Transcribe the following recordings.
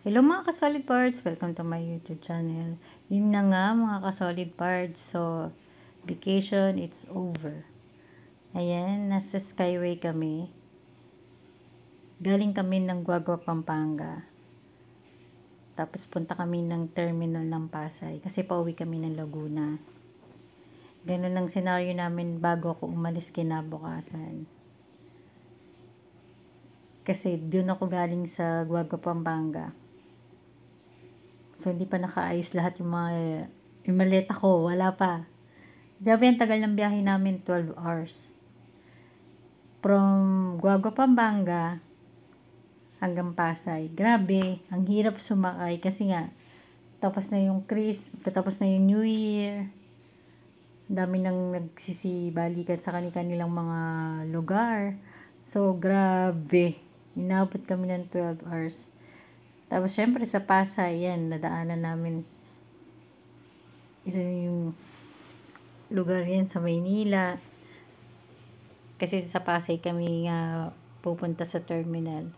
Hello mga ka-solid parts! Welcome to my YouTube channel. Yun na nga mga ka-solid parts. So, vacation, it's over. Ayan, nasa Skyway kami. Galing kami ng Guagua, Pampanga. Tapos punta kami ng terminal ng Pasay kasi pauwi kami ng Laguna. Ganun ang senaryo namin bago ako umalis kinabukasan. Kasi doon ako galing sa Guagua, Pampanga. So, hindi pa nakaayos lahat yung maleta ko. Wala pa. Grabe, ang tagal ng biyahe namin, 12 hours. From Guagua, Pampanga hanggang Pasay. Grabe, ang hirap sumakay kasi nga, tapos na yung tapos na yung New Year. Dami nang nagsisibalikan sa kanilang mga lugar. So, grabe. Inabot kami ng 12 hours. Tapos, syempre, sa Pasay, yan, nadaanan namin. Isa yung lugar yan sa Maynila. Kasi sa Pasay kami nga pupunta sa terminal.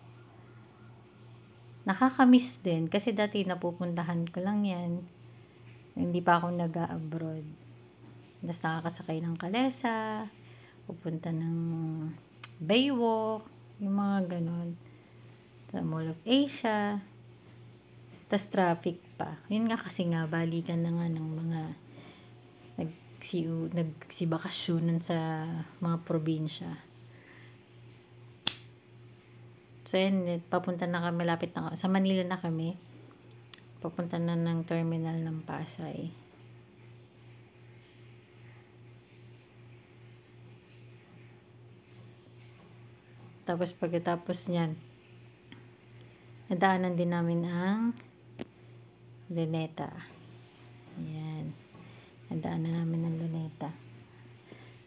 Nakakamiss din. Kasi dati napupuntahan ko lang yan. Hindi pa ako nag-abroad. Tapos nakakasakay ng kalesa. Pupunta ng Baywalk. Yung mga ganon. Sa Mall of Asia. Tas traffic pa. Yun nga kasi nga, balikan na nga ng mga nagsibakasyonan sa mga probinsya. So yun, papunta na kami, lapit na sa Manila na kami. Papunta na ng terminal ng Pasay. Tapos pagkatapos niyan, nadaanan din namin ang Luneta. Ayan. Nadaanan namin ang Luneta.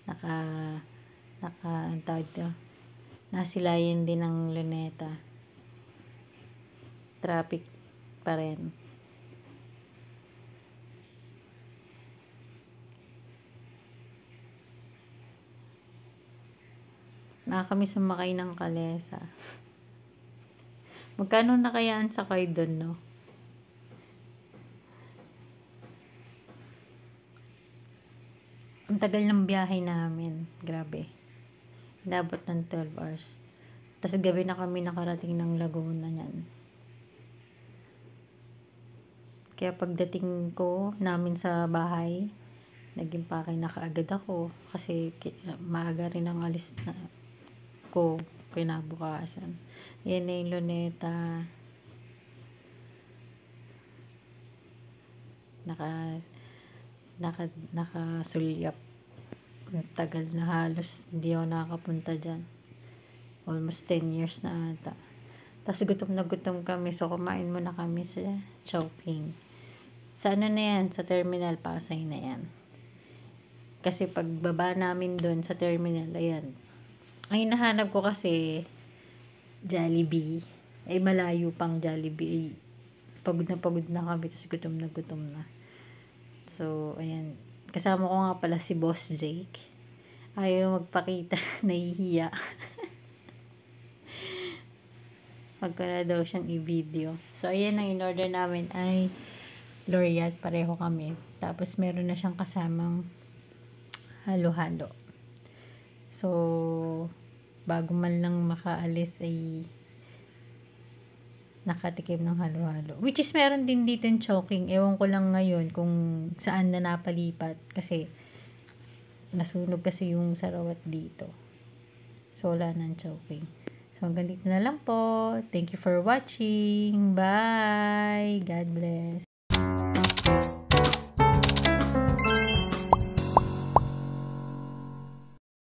Ang tawag ito, nasilayan din ng Luneta. Traffic pa rin. Kami sumakay ng kalesa. Magkano na kaya ang sakay doon, no? Ang tagal ng biyahe namin. Grabe. Inabot ng 12 hours. Tapos gabi na kami nakarating ng Laguna niyan. Kaya pagdating ko namin sa bahay, nag-impake na kaagad ako. Kasi maaga rin ang alis na ko kinabukasan. Yan na yung Luneta. Nakasulyap. Tagal na, halos hindi ako nakapunta dyan. Almost 10 years na ata. Tapos gutom na gutom kami. So kumain muna kami sa Chowking. Sa ano na yan? Sa terminal Pasay na yan. Kasi pagbaba namin doon sa terminal, ayan. Ang hinahanap ko kasi Jollibee. Ay malayo pang Jollibee. Pagod na kami. Tapos gutom na. So, ayan. Kasama ko nga pala si Boss Jake. Ayaw magpakita. Nahihiya. Wag ko na daw siyang i-video. So, ayan ang in-order namin ay L'Oreal. Pareho kami. Tapos, meron na siyang kasamang halo-halo. So, bago man lang makaalis ay nakatikim ng halo-halo. Which is meron din dito yung Chowking. Ewan ko lang ngayon kung saan na napalipat. Kasi nasunog kasi yung sarawat dito. So, wala nang Chowking. So, hanggang dito na lang po. Thank you for watching. Bye! God bless.